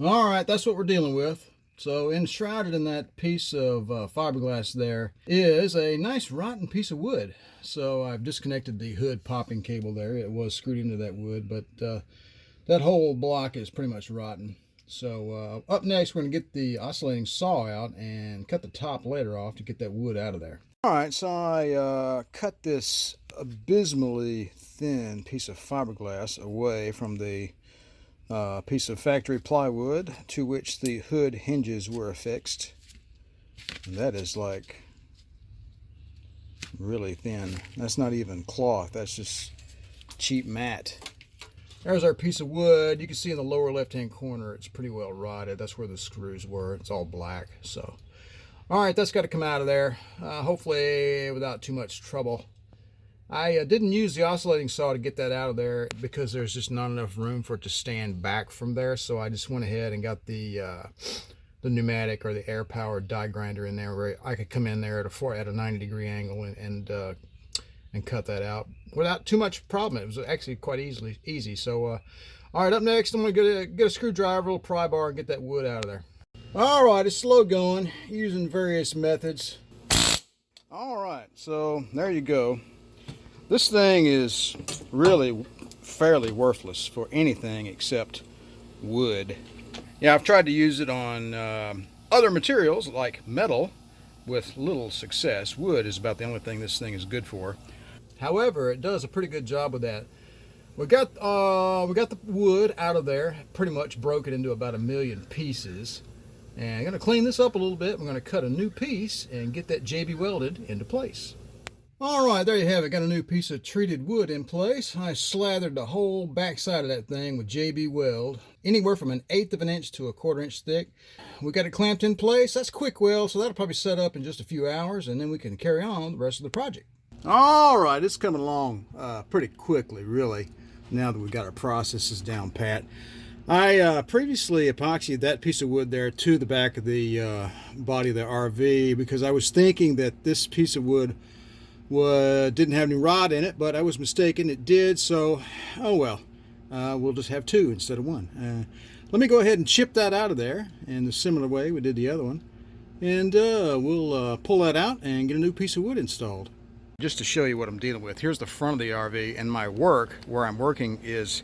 All right, that's what we're dealing with. So enshrouded in that piece of fiberglass there is a nice rotten piece of wood. So I've disconnected the hood popping cable there. It was screwed into that wood, but that whole block is pretty much rotten. So up next, we're going to get the oscillating saw out and cut the top layer off to get that wood out of there. All right, so I cut this abysmally thin piece of fiberglass away from the piece of factory plywood to which the hood hinges were affixed. And that is like really thin. That's not even cloth, that's just cheap mat. There's our piece of wood. You can see in the lower left hand corner it's pretty well rotted. That's where the screws were. It's all black. So all right, that's got to come out of there, hopefully without too much trouble. I didn't use the oscillating saw to get that out of there because there's just not enough room for it to stand back from there. So I just went ahead and got the pneumatic or the air-powered die grinder in there where I could come in there at a 90-degree angle and cut that out without too much problem. It was actually quite easy. So all right, up next I'm going to get a screwdriver, a little pry bar, and get that wood out of there. All right, it's slow going using various methods. All right, so there you go. This thing is really fairly worthless for anything except wood. Yeah, I've tried to use it on other materials like metal with little success. Wood is about the only thing this thing is good for. However, it does a pretty good job with that. We got the wood out of there, pretty much broke it into about 1 million pieces. And I'm going to clean this up a little bit. We're going to cut a new piece and get that JB welded into place. All right, there you have it. Got a new piece of treated wood in place. I slathered the whole backside of that thing with JB weld, anywhere from 1/8 of an inch to 1/4 inch thick. We got it clamped in place. That's quick weld, so that'll probably set up in just a few hours, and then we can carry on the rest of the project. All right, it's coming along pretty quickly, really, now that we've got our processes down pat. I previously epoxied that piece of wood there to the back of the body of the RV because I was thinking that this piece of wood didn't have any rod in it, but I was mistaken. It did, so oh well. We'll just have 2 instead of 1. Let me go ahead and chip that out of there in the similar way we did the other one, and we'll pull that out and get a new piece of wood installed. Just to show you what I'm dealing with, here's the front of the RV, and my work, where I'm working, is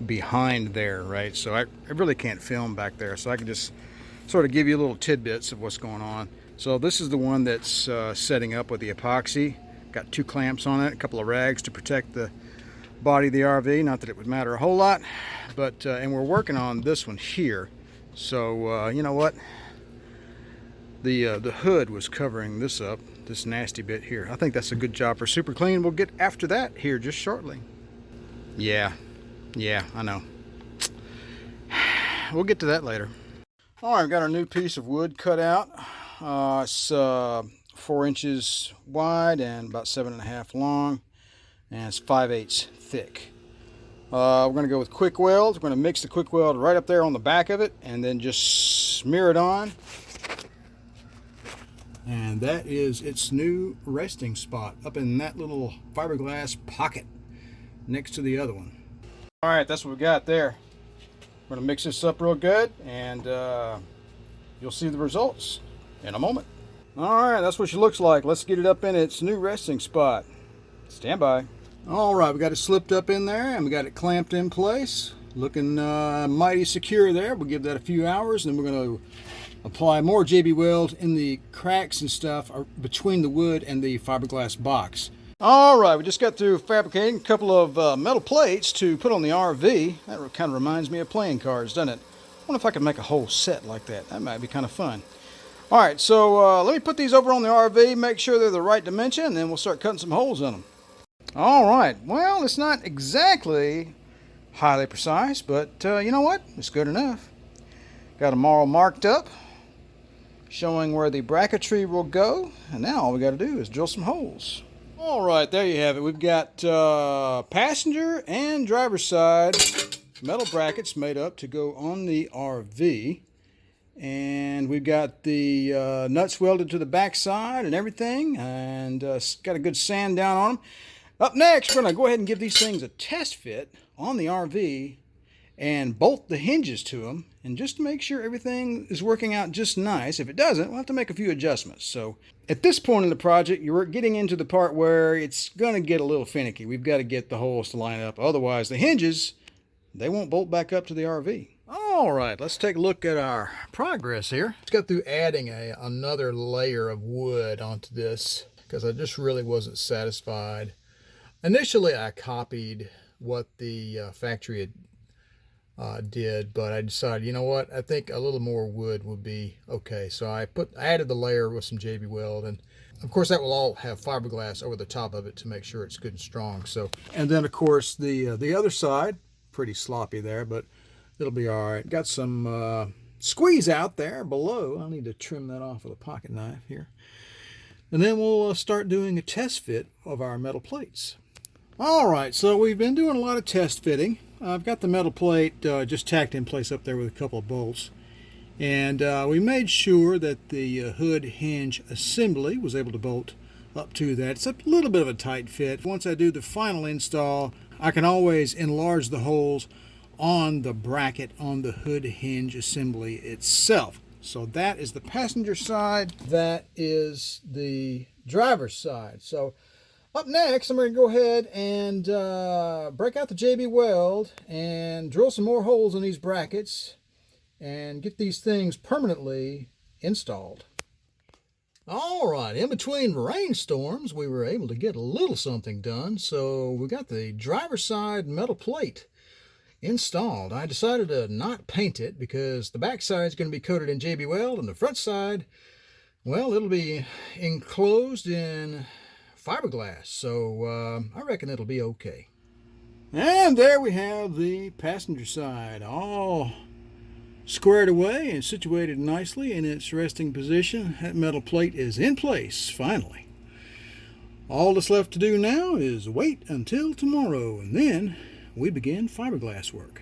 behind there, right? So I really can't film back there, so I can just sort of give you little tidbits of what's going on. So this is the one that's setting up with the epoxy. Got 2 clamps on it, a couple of rags to protect the body of the RV. Not that it would matter a whole lot, but and we're working on this one here. So you know what? The hood was covering this up, this nasty bit here. I think that's a good job for super clean. We'll get after that here just shortly. Yeah, I know. We'll get to that later. All right, I've got our new piece of wood cut out. It's 4 inches wide and about 7.5 long, and it's 5/8 thick. We're going to go with quick weld. We're going to mix the quick weld right up there on the back of it and then just smear it on. And that is its new resting spot up in that little fiberglass pocket next to the other one. All right, that's what we got there. We're going to mix this up real good, and you'll see the results in a moment. All right, that's what she looks like. Let's get it up in its new resting spot. Stand by. All right, we got it slipped up in there, and we got it clamped in place. Looking mighty secure there. We'll give that a few hours, and then we're going to apply more JB weld in the cracks and stuff between the wood and the fiberglass box. All right, we just got through fabricating a couple of metal plates to put on the RV. That kind of reminds me of playing cards, doesn't it? I wonder if I could make a whole set like that. That might be kind of fun. All right, so let me put these over on the RV, make sure they're the right dimension, and then we'll start cutting some holes in them. All right, well, it's not exactly highly precise, but you know what? It's good enough. Got them all marked up, showing where the bracketry will go, and now all we got to do is drill some holes. All right, there you have it. We've got passenger and driver's side metal brackets made up to go on the RV. And we've got the nuts welded to the back side and everything, and got a good sand down on them. Up next, we're going to go ahead and give these things a test fit on the RV and bolt the hinges to them, and just to make sure everything is working out just nice. If it doesn't, we'll have to make a few adjustments. So at this point in the project, you're getting into the part where it's going to get a little finicky. We've got to get the holes to line up. Otherwise, the hinges, they won't bolt back up to the RV. All right, let's take a look at our progress here. Let's go through adding another layer of wood onto this because I just really wasn't satisfied. Initially, I copied what the factory did, but I decided, you know what, I think a little more wood would be okay. So I added the layer with some JB Weld, and of course that will all have fiberglass over the top of it to make sure it's good and strong. So, and then of course the other side, pretty sloppy there, but it'll be all right. Got some squeeze out there below. I'll need to trim that off with a pocket knife here. And then we'll start doing a test fit of our metal plates. All right, so we've been doing a lot of test fitting. I've got the metal plate just tacked in place up there with a couple of bolts. And we made sure that the hood hinge assembly was able to bolt up to that. It's a little bit of a tight fit. Once I do the final install, I can always enlarge the holes on the bracket on the hood hinge assembly itself. So that is the passenger side. That is the driver's side. So up next, I'm going to go ahead and break out the JB Weld and drill some more holes in these brackets and get these things permanently installed. All right, in between rainstorms, we were able to get a little something done. So we got the driver's side metal plate installed. I decided to not paint it because the back side is going to be coated in JB Weld, and the front side, well, it'll be enclosed in fiberglass, so I reckon it'll be okay. And there we have the passenger side all squared away and situated nicely in its resting position. That metal plate is in place finally. All that's left to do now is wait until tomorrow, and then we begin fiberglass work.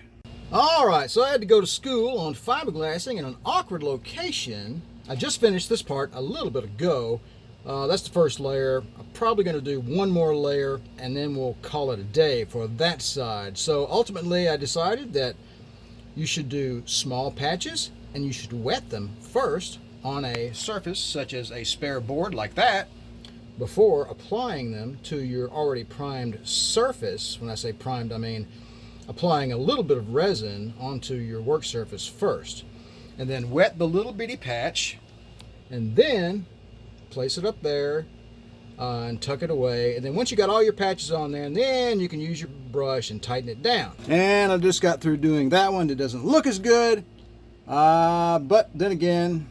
All right, so I had to go to school on fiberglassing in an awkward location. I just finished this part a little bit ago. That's the first layer. I'm probably going to do one more layer and then we'll call it a day for that side. So ultimately I decided that you should do small patches and you should wet them first on a surface such as a spare board like that before applying them to your already primed surface. When I say primed, I mean applying a little bit of resin onto your work surface first, and then wet the little bitty patch, and then place it up there and tuck it away. And then once you got all your patches on there, and then you can use your brush and tighten it down. And I just got through doing that one. It doesn't look as good, but then again,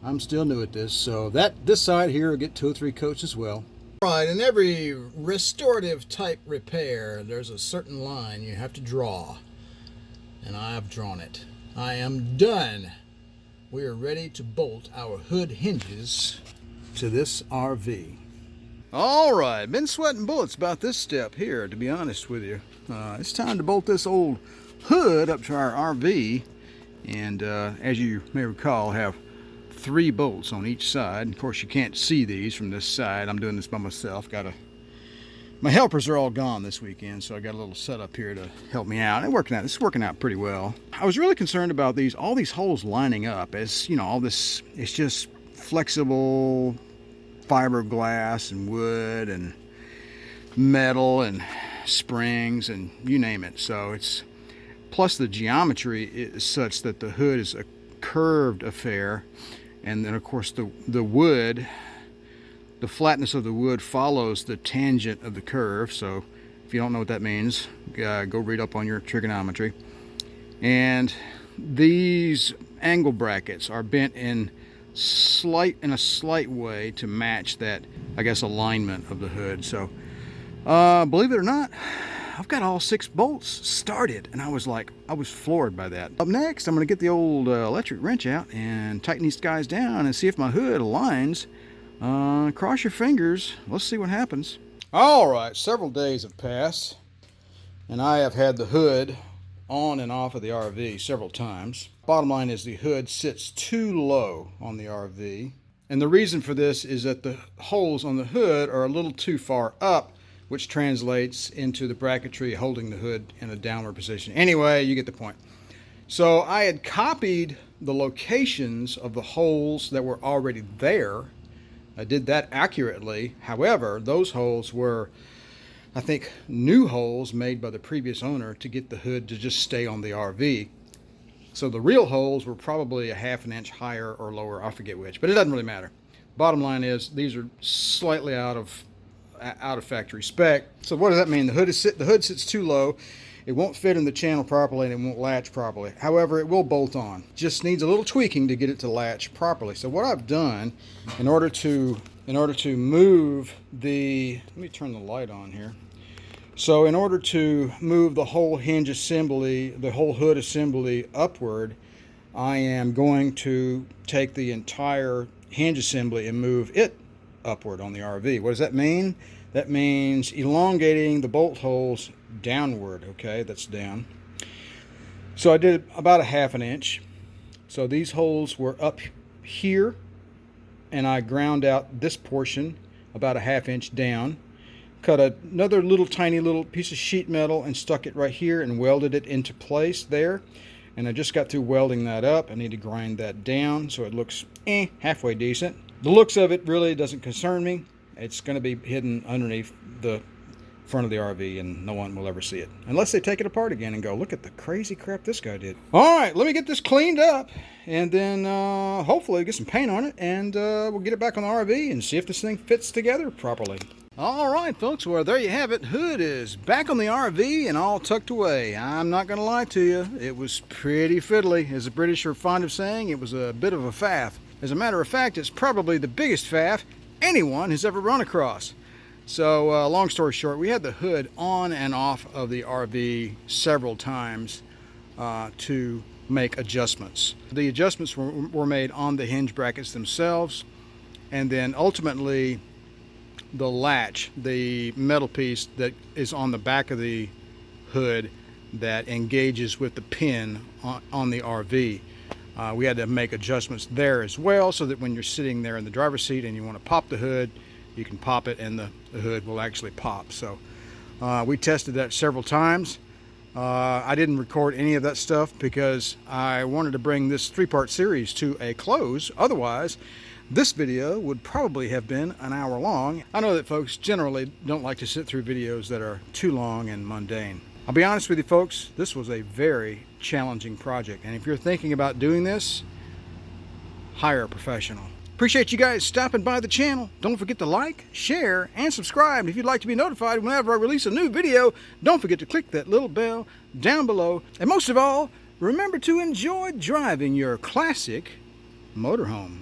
I'm still new at this, so this side here will get 2 or 3 coats as well. All right, in every restorative type repair, there's a certain line you have to draw, and I've drawn it. I am done. We are ready to bolt our hood hinges to this RV. All right, been sweating bullets about this step here, to be honest with you. It's time to bolt this old hood up to our RV, and as you may recall, have 3 bolts on each side. Of course, you can't see these from this side. I'm doing this by myself. My helpers are all gone this weekend, so I got a little setup here to help me out. It's working out pretty well. I was really concerned about all these holes lining up, as you know, all this, it's just flexible fiberglass and wood and metal and springs and you name it. So it's, plus the geometry is such that the hood is a curved affair. And then of course the wood, the flatness of the wood follows the tangent of the curve. So if you don't know what that means, go read up on your trigonometry. And these angle brackets are bent in a slight way to match that, I guess, alignment of the hood. So believe it or not, I've got all 6 bolts started, and I was floored by that. Up next, I'm going to get the old electric wrench out and tighten these guys down and see if my hood aligns. Cross your fingers. Let's see what happens. All right, several days have passed, and I have had the hood on and off of the RV several times. Bottom line is the hood sits too low on the RV, and the reason for this is that the holes on the hood are a little too far up which translates into the bracketry holding the hood in a downward position. Anyway, you get the point. So I had copied the locations of the holes that were already there. I did that accurately. However, those holes were, I think, new holes made by the previous owner to get the hood to just stay on the RV. So the real holes were probably a half an inch higher or lower, I forget which, but it doesn't really matter. Bottom line is these are slightly out of factory spec. So what does that mean? The hood sits too low. It won't fit in the channel properly and it won't latch properly. However, it will bolt on. Just needs a little tweaking to get it to latch properly. So what I've done in order to move the, let me turn the light on here. So in order to move the whole hinge assembly, the whole hood assembly upward, I am going to take the entire hinge assembly and move it upward on the RV. What does that mean? That means elongating the bolt holes downward. Okay, that's down. So I did about a half an inch. So these holes were up here, and I ground out this portion about a half inch down. Cut another little tiny little piece of sheet metal and stuck it right here and welded it into place there. And I just got through welding that up. I need to grind that down so it looks halfway decent. The looks of it really doesn't concern me. It's going to be hidden underneath the front of the RV and no one will ever see it. Unless they take it apart again and go, look at the crazy crap this guy did. All right, let me get this cleaned up and then hopefully get some paint on it and we'll get it back on the RV and see if this thing fits together properly. All right, folks, well, there you have it. Hood is back on the RV and all tucked away. I'm not going to lie to you. It was pretty fiddly. As the British are fond of saying, it was a bit of a faff. As a matter of fact, it's probably the biggest faff anyone has ever run across. So, long story short, we had the hood on and off of the RV several times to make adjustments. The adjustments were made on the hinge brackets themselves, and then ultimately the latch, the metal piece that is on the back of the hood that engages with the pin on the RV. We had to make adjustments there as well so that when you're sitting there in the driver's seat and you want to pop the hood, you can pop it and the hood will actually pop. So we tested that several times. I didn't record any of that stuff because I wanted to bring this three-part series to a close. Otherwise, this video would probably have been an hour long. I know that folks generally don't like to sit through videos that are too long and mundane. I'll be honest with you folks, this was a very challenging project. And if you're thinking about doing this, hire a professional. Appreciate you guys stopping by the channel. Don't forget to like, share, and subscribe. If you'd like to be notified whenever I release a new video, don't forget to click that little bell down below. And most of all, remember to enjoy driving your classic motorhome.